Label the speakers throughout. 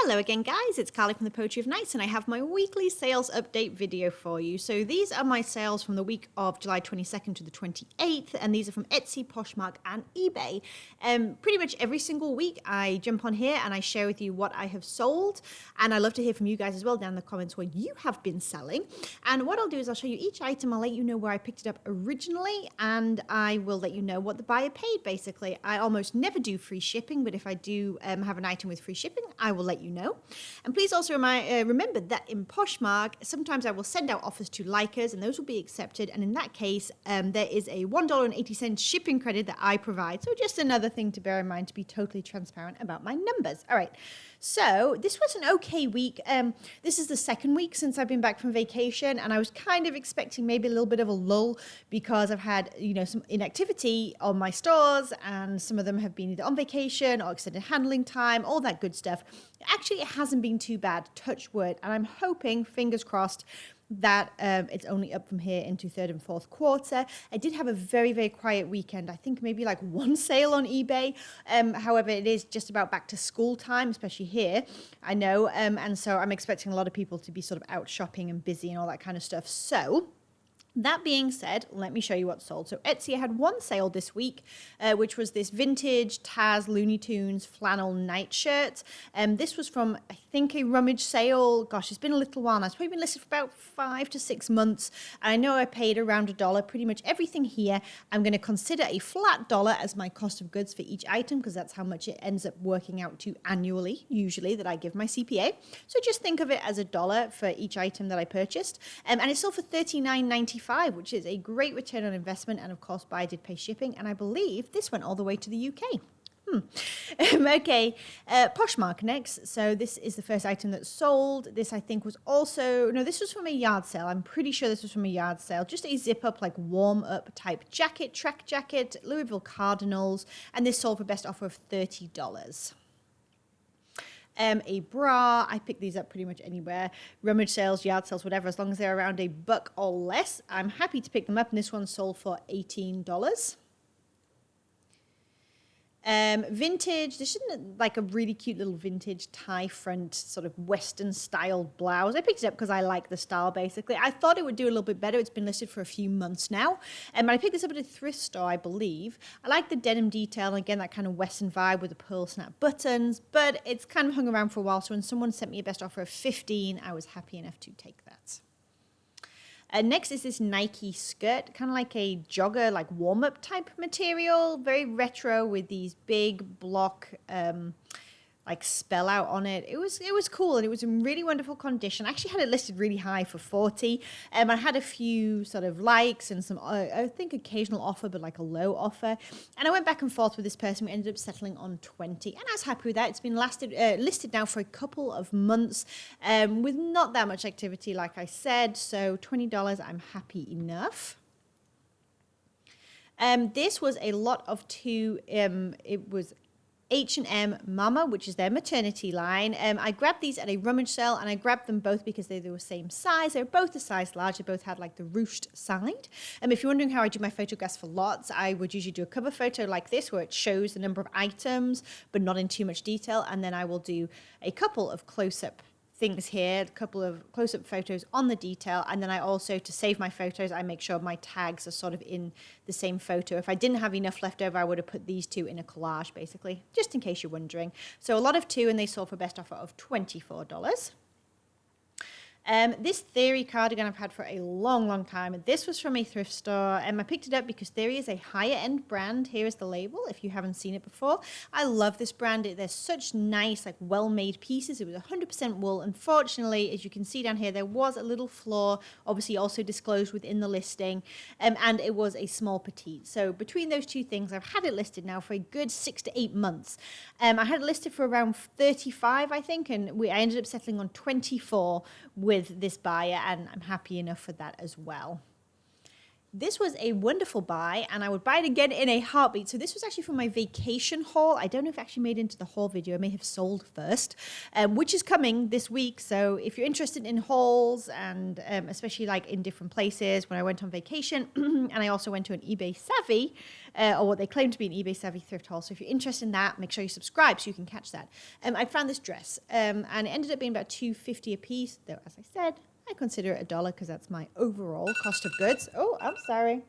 Speaker 1: Hello again, guys. It's Carly from the Poetry of Nice, and I have my weekly sales update video for you. So these are my sales from the week of July 22nd to the 28th, and these are from Etsy, Poshmark, and eBay. Pretty much every single week, I jump on here and I share with you what I have sold, and I love to hear from you guys as well down in the comments what you have been selling. And what I'll do is I'll show you each item. I'll let you know where I picked it up originally, and I will let you know what the buyer paid, basically. I almost never do free shipping, but if I do have an item with free shipping, I will let you know. And please also remember that in Poshmark, sometimes I will send out offers to likers and those will be accepted. And in that case, there is a $1.80 shipping credit that I provide. So just another thing to bear in mind to be totally transparent about my numbers. All right. So this was an okay week. This is the second week since I've been back from vacation, and I was kind of expecting maybe a little bit of a lull because I've had, some inactivity on my stores, and some of them have been either on vacation or extended handling time, all that good stuff. Actually, it hasn't been too bad, touch wood, and I'm hoping, fingers crossed, that it's only up from here into third and fourth quarter. I did have a very, very quiet weekend. I think maybe like one sale on eBay. However, it is just about back to school time, especially here, I know. And so I'm expecting a lot of people to be sort of out shopping and busy and all that kind of stuff. So that being said, let me show you what's sold. So Etsy had one sale this week, which was this vintage Taz Looney Tunes flannel nightshirt. This was from, I think, a rummage sale. Gosh, it's been a little while now. It's probably been listed for about 5 to 6 months. I know I paid around $1. Pretty much everything here, I'm going to consider a flat dollar as my cost of goods for each item, because that's how much it ends up working out to annually, usually, that I give my CPA. So just think of it as $1 for each item that I purchased. And it sold for $39.95. Which is a great return on investment, and of course buyer did pay shipping, and I believe this went all the way to the UK. Okay, Poshmark next. So this is the first item that sold. This I think was also, no, this was from a yard sale. I'm pretty sure this was from a yard sale. Just a zip up, like warm up type jacket, track jacket, Louisville Cardinals, and this sold for best offer of $30. A bra, I pick these up pretty much anywhere, rummage sales, yard sales, whatever, as long as they're around $1 or less, I'm happy to pick them up, and this one sold for $18. Vintage, this is like a really cute little vintage tie front sort of Western style blouse. I picked it up because I like the style, basically. I thought it would do a little bit better. It's been listed for a few months now. But I picked this up at a thrift store, I believe. I like the denim detail, and again, that kind of Western vibe with the pearl snap buttons, but it's kind of hung around for a while. So when someone sent me a best offer of $15, I was happy enough to take that. Next is this Nike skirt, kind of like a jogger, like warm-up type material, very retro with these big block like spell out on it. It was cool, and it was in really wonderful condition. I actually had it listed really high for $40. I had a few sort of likes and some, I think, occasional offer, but like a low offer. And I went back and forth with this person. We ended up settling on $20, and I was happy with that. It's been listed now for a couple of months with not that much activity, like I said. So $20, I'm happy enough. This was a lot of two. It was H&M Mama, which is their maternity line. I grabbed these at a rummage sale, and I grabbed them both because they were the same size. They were both a size large. They both had like the ruched side. If you're wondering how I do my photographs for lots, I would usually do a cover photo like this where it shows the number of items, but not in too much detail. And then I will do a couple of close-up things here, a couple of close-up photos on the detail, and then I also, to save my photos, I make sure my tags are sort of in the same photo. If I didn't have enough left over, I would have put these two in a collage, basically, just in case you're wondering. So a lot of two, and they sold for best offer of $24. This Theory cardigan I've had for a long, long time. This was from a thrift store, and I picked it up because Theory is a higher end brand. Here is the label if you haven't seen it before. I love this brand. They're such nice, like well-made pieces. It was 100% wool. Unfortunately, as you can see down here, there was a little flaw, obviously also disclosed within the listing, and it was a small petite. So between those two things, I've had it listed now for a good 6 to 8 months. I had it listed for around 35, I think, and I ended up settling on 24 with this buyer, and I'm happy enough for that as well. This was a wonderful buy, and I would buy it again in a heartbeat. So this was actually from my vacation haul. I don't know if it actually made it into the haul video. I may have sold first, which is coming this week. So if you're interested in hauls, and especially like in different places, when I went on vacation, and I also went to an eBay Savvy, or what they claim to be an eBay Savvy thrift haul. So if you're interested in that, make sure you subscribe so you can catch that. I found this dress, and it ended up being about $2.50 a piece, though, as I said, I consider it $1 because that's my overall cost of goods. Oh, I'm sorry.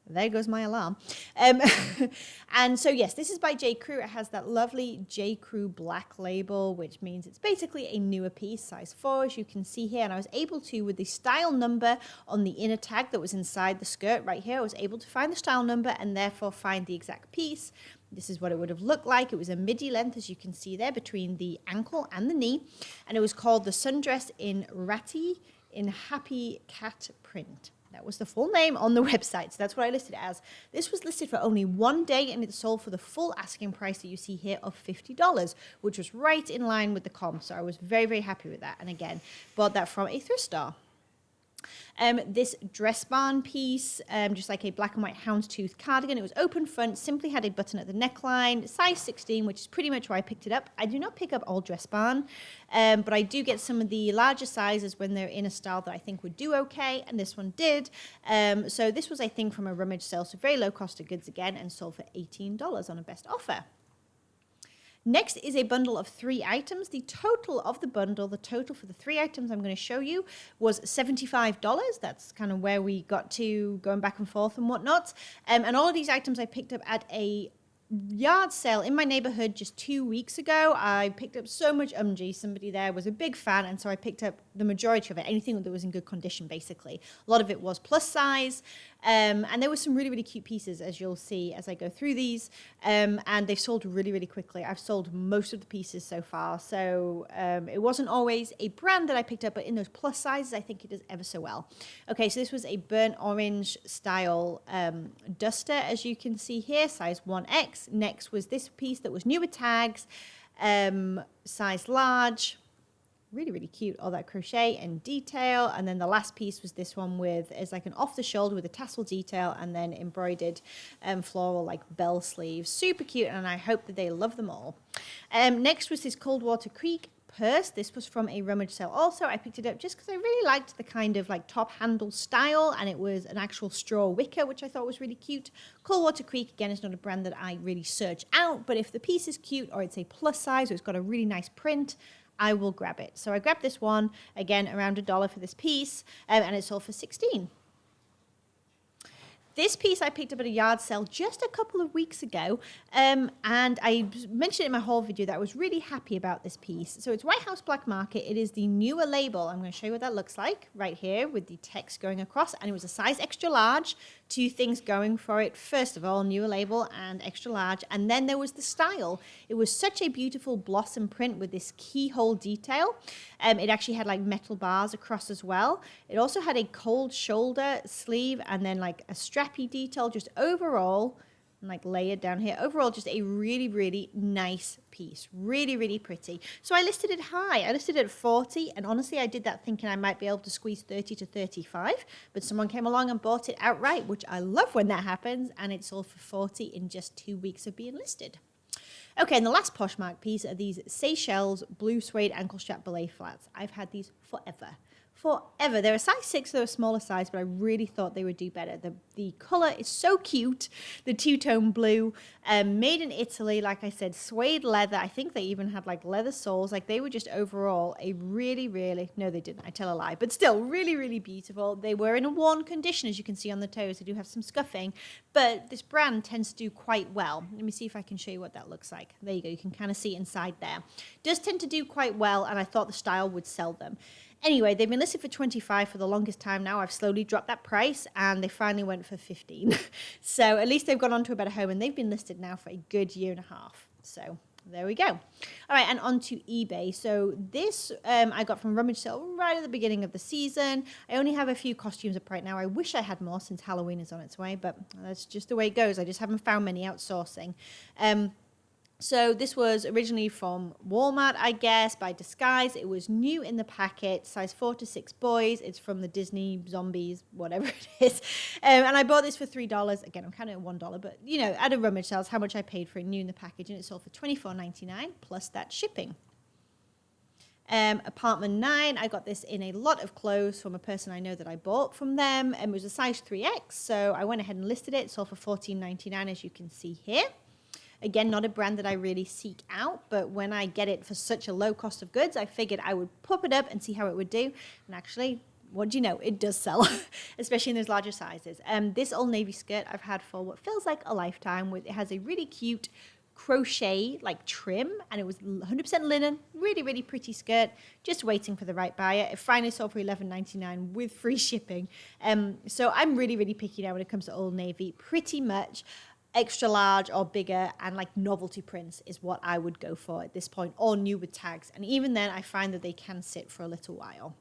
Speaker 1: There goes my alarm. And so, yes, this is by J. Crew. It has that lovely J. Crew black label, which means it's basically a newer piece, size 4, as you can see here. And I was able to, with the style number on the inner tag that was inside the skirt right here, I was able to find the style number and therefore find the exact piece. This is what it would have looked like. It was a midi length, as you can see there, between the ankle and the knee. And it was called the Sundress in Ratty in Happy Cat Print. That was the full name on the website. So that's what I listed it as. This was listed for only 1 day, and it sold for the full asking price that you see here of $50, which was right in line with the comp. So I was very, very happy with that. And again, bought that from a thrift store. This dress barn piece, just like a black and white houndstooth cardigan. It was open front, simply had a button at the neckline, size 16, which is pretty much where I picked it up. I do not pick up all dress barn, but I do get some of the larger sizes when they're in a style that I think would do okay, and this one did. So this was, I think, from a rummage sale, so very low cost of goods again, and sold for $18 on a best offer. Next is a bundle of 3 items. The total of the bundle, the total for the 3 items I'm going to show you, was $75. That's kind of where we got to, going back and forth and whatnot. And all of these items I picked up at a yard sale in my neighborhood just 2 weeks ago. I picked up so much umji. Somebody there was a big fan, and so I picked up the majority of it, anything that was in good condition, basically. A lot of it was plus size, and there were some really, really cute pieces, as you'll see as I go through these, and they've sold really, really quickly. I've sold most of the pieces so far, so it wasn't always a brand that I picked up, but in those plus sizes, I think it does ever so well. Okay, so this was a burnt orange style duster, as you can see here, size 1X. Next was this piece that was new with tags, size large. Really, really cute, all that crochet and detail. And then the last piece was this one with, is like an off the shoulder with a tassel detail and then embroidered floral like bell sleeves. Super cute, and I hope that they love them all. Next was this Coldwater Creek purse. This was from a rummage sale also. I picked it up just because I really liked the kind of like top handle style, and it was an actual straw wicker, which I thought was really cute. Coldwater Creek, again, is not a brand that I really search out, but if the piece is cute or it's a plus size or it's got a really nice print, I will grab it. So I grabbed this one, again, around $1 for this piece, and it sold for $16. This piece I picked up at a yard sale just a couple of weeks ago, and I mentioned in my haul video that I was really happy about this piece. So it's White House Black Market. It is the newer label. I'm going to show you what that looks like right here with the text going across, and it was a size extra large. 2 things going for it. First of all, newer label and extra large, and then there was the style. It was such a beautiful blossom print with this keyhole detail. It actually had like metal bars across as well. It also had a cold shoulder sleeve and then like a strappy detail, just overall, like layered down here. Overall, just a really, really nice piece. Really, really pretty. So I listed it high. I listed it at 40, and honestly, I did that thinking I might be able to squeeze 30 to 35, but someone came along and bought it outright, which I love when that happens, and it sold for 40 in just 2 weeks of being listed. Okay, and the last Poshmark piece are these Seychelles blue suede ankle strap ballet flats. I've had these forever. They're a size 6, they're a smaller size, but I really thought they would do better. The color is so cute, the two-tone blue, made in Italy, like I said, suede leather. I think they even had like leather soles. Like they were just overall a really, really, no they didn't, I tell a lie, but still really, really beautiful. They were in a worn condition, as you can see on the toes. They do have some scuffing, but this brand tends to do quite well. Let me see if I can show you what that looks like. There you go, you can kind of see inside there. Does tend to do quite well, and I thought the style would sell them. Anyway, they've been listed for $25 for the longest time now. I've slowly dropped that price, and they finally went for $15. So at least they've gone on to a better home, and they've been listed now for a good 1.5 years. So there we go. All right, and on to eBay. So this I got from rummage sale right at the beginning of the season. I only have a few costumes up right now. I wish I had more since Halloween is on its way, but that's just the way it goes. I just haven't found many outsourcing. So this was originally from Walmart, I guess, by disguise. It was new in the packet, size 4 to 6 boys. It's from the Disney Zombies, whatever it is. And I bought this for $3. Again, I'm counting at $1, but, you know, at a rummage sale, how much I paid for it new in the package. And it sold for $24.99 plus that shipping. Apartment 9, I got this in a lot of clothes from a person I know that I bought from them. And it was a size 3X, so I went ahead and listed it. It sold for $14.99, as you can see here. Again, not a brand that I really seek out, but when I get it for such a low cost of goods, I figured I would pop it up and see how it would do. And actually, what do you know? It does sell, especially in those larger sizes. This Old Navy skirt I've had for what feels like a lifetime. It has a really cute crochet like trim, and it was 100% linen, really, really pretty skirt, just waiting for the right buyer. It finally sold for $11.99 with free shipping. So I'm really, really picky now when it comes to Old Navy. Pretty much extra large or bigger and like novelty prints is what I would go for at this point, or new with tags. And even then, I find that they can sit for a little while.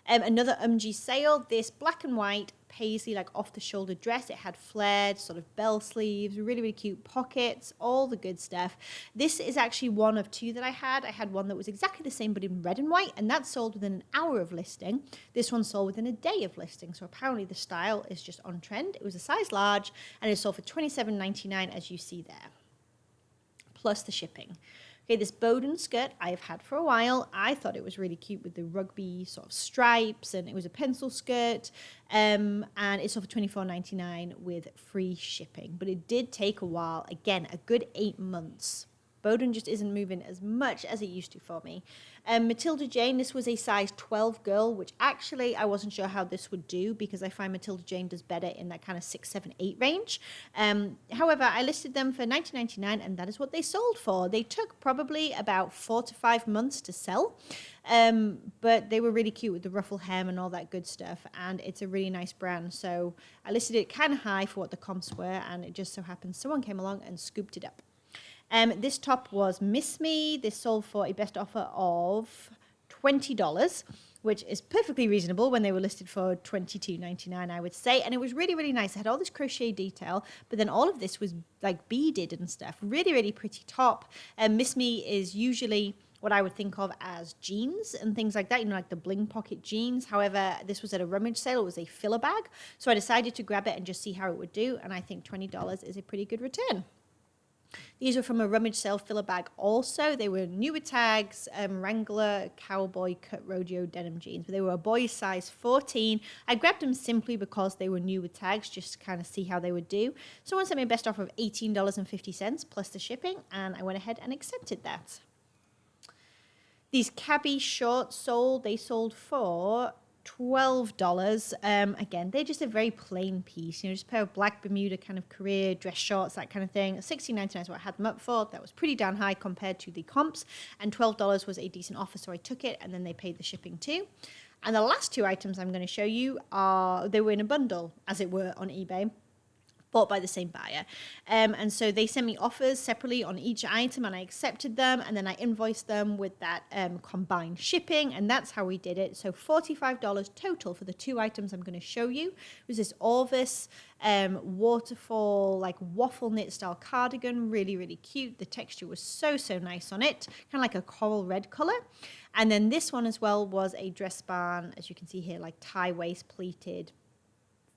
Speaker 1: Another UMG sale, this black and white paisley, like off-the-shoulder dress. It had flared sort of bell sleeves, really, really cute pockets, all the good stuff. This is actually one of two that I had. I had one that was exactly the same, but in red and white, and that sold within an hour of listing. This one sold within a day of listing, so apparently the style is just on trend. It was a size large, and it sold for $27.99, as you see there, plus the shipping. Okay, this Bowden skirt I've had for a while. I thought it was really cute with the rugby sort of stripes, and it was a pencil skirt, and it sold for $24.99 with free shipping. But it did take a while, again, a good 8 months. Bowden just isn't moving as much as it used to for me. Matilda Jane, this was a size 12 girl, which actually I wasn't sure how this would do because I find Matilda Jane does better in that kind of 6, 7, 8 range. However, I listed them for $19.99, and that is what they sold for. They took probably about 4 to 5 months to sell, but they were really cute with the ruffle hem and all that good stuff, and it's a really nice brand. So I listed it kind of high for what the comps were, and it just so happens someone came along and scooped it up. This top was Miss Me. This sold for a best offer of $20, which is perfectly reasonable when they were listed for $22.99, I would say. And it was really, really nice. It had all this crochet detail, but then all of this was like beaded and stuff. Really, really pretty top. Miss Me is usually what I would think of as jeans and things like that, you know, like the bling pocket jeans. However, this was at a rummage sale. It was a filler bag. So I decided to grab it and just see how it would do. And I think $20 is a pretty good return. These were from a rummage sale filler bag also. They were new with tags, Wrangler cowboy cut rodeo denim jeans, but they were a boy's size 14. I grabbed them simply because they were new with tags, just to kind of see how they would do. Someone sent me a best offer of $18.50 plus the shipping, and I went ahead and accepted that. These cabbie shorts sold. They sold for $12. Again, they're just a very plain piece, you know, just a pair of black Bermuda kind of career dress shorts, that kind of thing. $16.99 is what I had them up for. That was pretty down high compared to the comps, and $12 was a decent offer, so I took it, and then they paid the shipping too. And the last two items I'm going to show you they were in a bundle, as it were, on eBay, bought by the same buyer. And so they sent me offers separately on each item, and I accepted them, and then I invoiced them with that combined shipping, and that's how we did it. So $45 total for the two items I'm going to show you. It was this Orvis waterfall, like waffle knit style cardigan, really, really cute. The texture was so, so nice on it, kind of like a coral red color. And then this one as well was a dress barn, as you can see here, like tie waist pleated,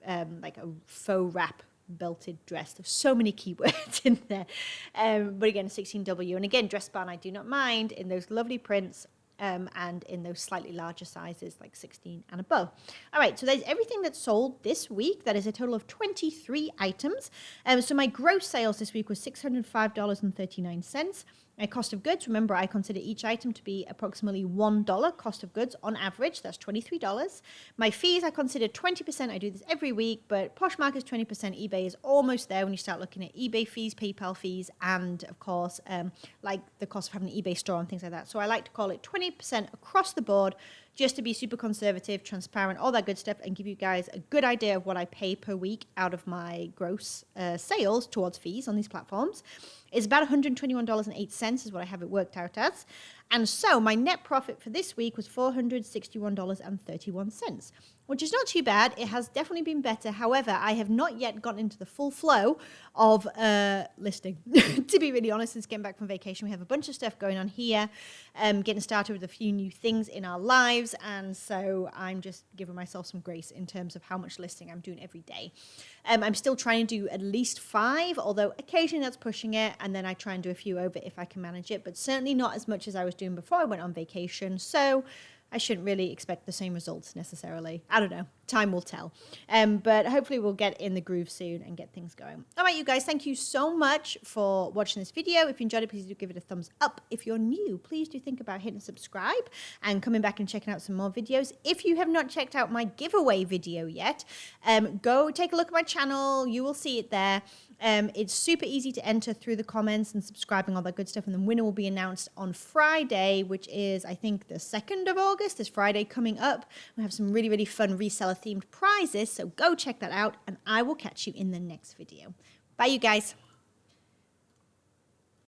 Speaker 1: like a faux wrap belted dress. There's so many keywords in there, but again, 16W, and again, dress barn I do not mind in those lovely prints, and in those slightly larger sizes like 16 and above. All right, so there's everything that sold this week. That is a total of 23 items. So my gross sales this week was $605.39. My cost of goods, remember, I consider each item to be approximately $1 cost of goods on average. That's $23. My fees, I consider 20%. I do this every week, but Poshmark is 20%. eBay is almost there when you start looking at eBay fees, PayPal fees, and of course, like the cost of having an eBay store and things like that. So I like to call it 20% across the board, just to be super conservative, transparent, all that good stuff, and give you guys a good idea of what I pay per week out of my gross sales towards fees on these platforms. It's about $121.08 is what I have it worked out as. And so my net profit for this week was $461.31. which is not too bad. It has definitely been better. However, I have not yet gotten into the full flow of listing. To be really honest, since getting back from vacation, we have a bunch of stuff going on here, getting started with a few new things in our lives. And so I'm just giving myself some grace in terms of how much listing I'm doing every day. I'm still trying to do at least 5, although occasionally that's pushing it. And then I try and do a few over if I can manage it, but certainly not as much as I was doing before I went on vacation. So I shouldn't really expect the same results necessarily. I don't know. Time will tell. But hopefully we'll get in the groove soon and get things going. All right, you guys, thank you so much for watching this video. If you enjoyed it, please do give it a thumbs up. If you're new, please do think about hitting subscribe and coming back and checking out some more videos. If you have not checked out my giveaway video yet, go take a look at my channel. You will see it there. It's super easy to enter through the comments and subscribing, all that good stuff. And the winner will be announced on Friday, which is, I think, the 2nd of August. This Friday coming up. We have some really, really fun reseller themed prizes. So go check that out and I will catch you in the next video. Bye, you guys.